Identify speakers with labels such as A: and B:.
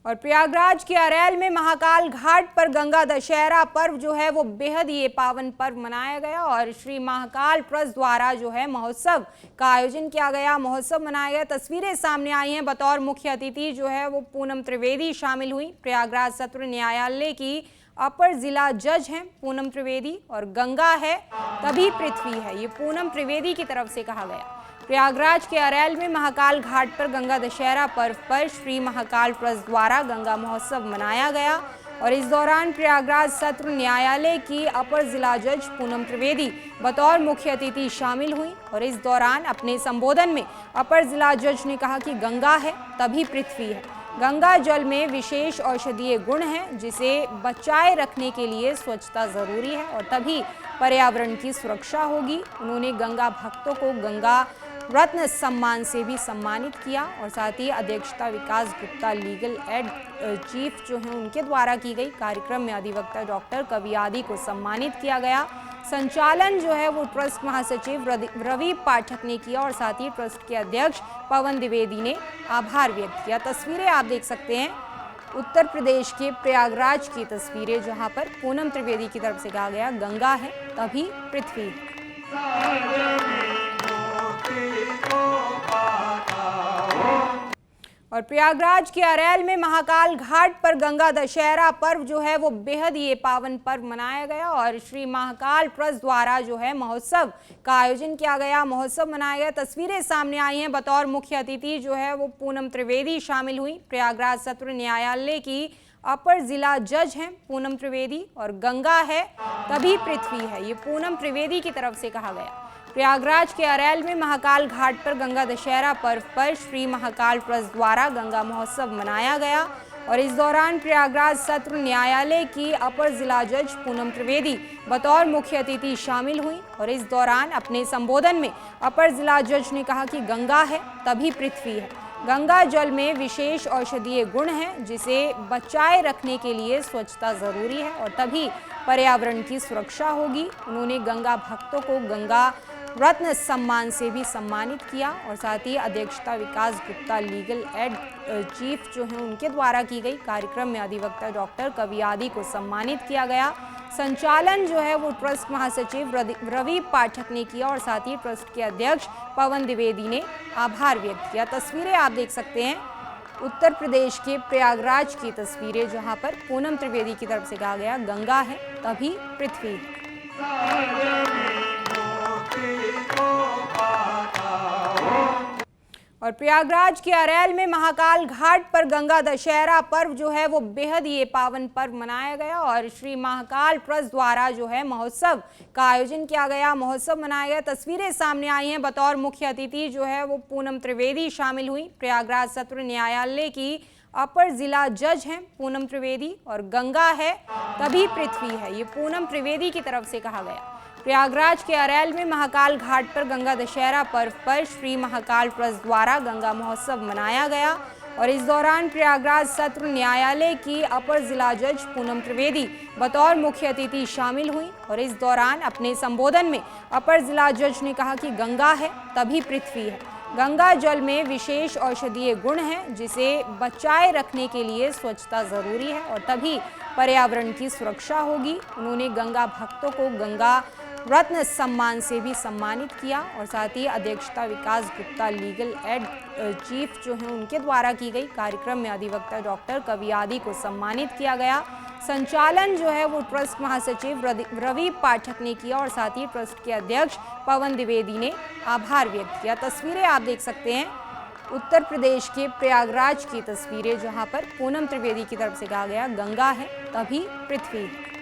A: और प्रयागराज के अरैल में महाकाल घाट पर गंगा दशहरा पर्व जो है वो बेहद ही पावन पर्व मनाया गया और श्री महाकाल ट्रस्ट द्वारा जो है महोत्सव का आयोजन किया गया, महोत्सव मनाया गया। तस्वीरें सामने आई हैं। बतौर मुख्य अतिथि जो है वो पूनम त्रिवेदी शामिल हुई। प्रयागराज सत्र न्यायालय की अपर जिला जज हैं पूनम त्रिवेदी और गंगा है तभी पृथ्वी है, ये पूनम त्रिवेदी की तरफ से कहा गया। प्रयागराज के अरैल में महाकाल घाट पर गंगा दशहरा पर्व पर श्री महाकाल ट्रस्ट द्वारा गंगा महोत्सव मनाया गया और इस दौरान प्रयागराज सत्र न्यायालय की अपर जिला जज पूनम त्रिवेदी बतौर मुख्य अतिथि शामिल हुई और इस दौरान अपने संबोधन में अपर जिला जज ने कहा कि गंगा है तभी पृथ्वी है। गंगा जल में विशेष औषधीय गुण हैं जिसे बचाए रखने के लिए स्वच्छता जरूरी है और तभी पर्यावरण की सुरक्षा होगी। उन्होंने गंगा भक्तों को गंगा रत्न सम्मान से भी सम्मानित किया और साथ ही अध्यक्षता विकास गुप्ता लीगल एड चीफ जो हैं उनके द्वारा की गई। कार्यक्रम में अधिवक्ता डॉक्टर कवि आदि को सम्मानित किया गया। संचालन जो है वो ट्रस्ट महासचिव रवि पाठक ने किया और साथ ही ट्रस्ट के अध्यक्ष पवन द्विवेदी ने आभार व्यक्त किया। तस्वीरें आप देख सकते हैं, उत्तर प्रदेश के प्रयागराज की तस्वीरें जहां पर पूनम त्रिवेदी की तरफ से कहा गया गंगा है तभी पृथ्वी है। और प्रयागराज के अरैल में महाकाल घाट पर गंगा दशहरा पर्व जो है वो बेहद ही पावन पर्व मनाया गया और श्री महाकाल ट्रस्ट द्वारा जो है महोत्सव का आयोजन किया गया, महोत्सव मनाया गया। तस्वीरें सामने आई हैं। बतौर मुख्य अतिथि जो है वो पूनम त्रिवेदी शामिल हुई। प्रयागराज सत्र न्यायालय की अपर जिला जज हैं पूनम त्रिवेदी और गंगा है तभी पृथ्वी है, ये पूनम त्रिवेदी की तरफ से कहा गया। प्रयागराज के अरैल में महाकाल घाट पर गंगा दशहरा पर्व पर श्री महाकाल ट्रस्ट द्वारा गंगा महोत्सव मनाया गया और इस दौरान प्रयागराज सत्र न्यायालय की अपर जिला जज पूनम त्रिवेदी बतौर मुख्य अतिथि शामिल हुई और इस दौरान अपने संबोधन में अपर जिला जज ने कहा कि गंगा है तभी पृथ्वी है। गंगा जल में विशेष औषधीय गुण हैं जिसे बचाए रखने के लिए स्वच्छता जरूरी है और तभी पर्यावरण की सुरक्षा होगी। उन्होंने गंगा भक्तों को गंगा रत्न सम्मान से भी सम्मानित किया और साथ ही अध्यक्षता विकास गुप्ता लीगल एड चीफ जो हैं उनके द्वारा की गई। कार्यक्रम में अधिवक्ता डॉक्टर कवि आदि को सम्मानित किया गया। संचालन जो है वो ट्रस्ट महासचिव रवि पाठक ने किया और साथ ही ट्रस्ट के अध्यक्ष पवन द्विवेदी ने आभार व्यक्त किया। तस्वीरें आप देख सकते हैं, उत्तर प्रदेश के प्रयागराज की तस्वीरें जहां पर पूनम त्रिवेदी की तरफ से कहा गया गंगा है तभी पृथ्वी है। और प्रयागराज के अरैल में महाकाल घाट पर गंगा दशहरा पर्व जो है वो बेहद ही पावन पर्व मनाया गया और श्री महाकाल ट्रस्ट द्वारा जो है महोत्सव का आयोजन किया गया, महोत्सव मनाया गया। तस्वीरें सामने आई हैं। बतौर मुख्य अतिथि जो है वो पूनम त्रिवेदी शामिल हुई। प्रयागराज सत्र न्यायालय की अपर जिला जज हैं पूनम त्रिवेदी और गंगा है तभी पृथ्वी है, ये पूनम त्रिवेदी की तरफ से कहा गया। प्रयागराज के अरैल में महाकाल घाट पर गंगा दशहरा पर्व पर श्री महाकाल ट्रस्ट द्वारा गंगा महोत्सव मनाया गया और इस दौरान प्रयागराज सत्र न्यायालय की अपर जिला जज पूनम त्रिवेदी बतौर मुख्य अतिथि शामिल हुई और इस दौरान अपने संबोधन में अपर जिला जज ने कहा कि गंगा है तभी पृथ्वी है। गंगा जल में विशेष औषधीय गुण हैं जिसे बचाए रखने के लिए स्वच्छता जरूरी है और तभी पर्यावरण की सुरक्षा होगी। उन्होंने गंगा भक्तों को गंगा रत्न सम्मान से भी सम्मानित किया और साथ ही अध्यक्षता विकास गुप्ता लीगल एड चीफ जो हैं उनके द्वारा की गई। कार्यक्रम में अधिवक्ता डॉक्टर कवि आदि को सम्मानित किया गया। संचालन जो है वो ट्रस्ट महासचिव रवि पाठक ने किया और साथ ही ट्रस्ट के अध्यक्ष पवन द्विवेदी ने आभार व्यक्त किया। तस्वीरें आप देख सकते हैं, उत्तर प्रदेश के प्रयागराज की तस्वीरें जहां पर पूनम त्रिवेदी की तरफ से कहा गया गंगा है तभी पृथ्वी है।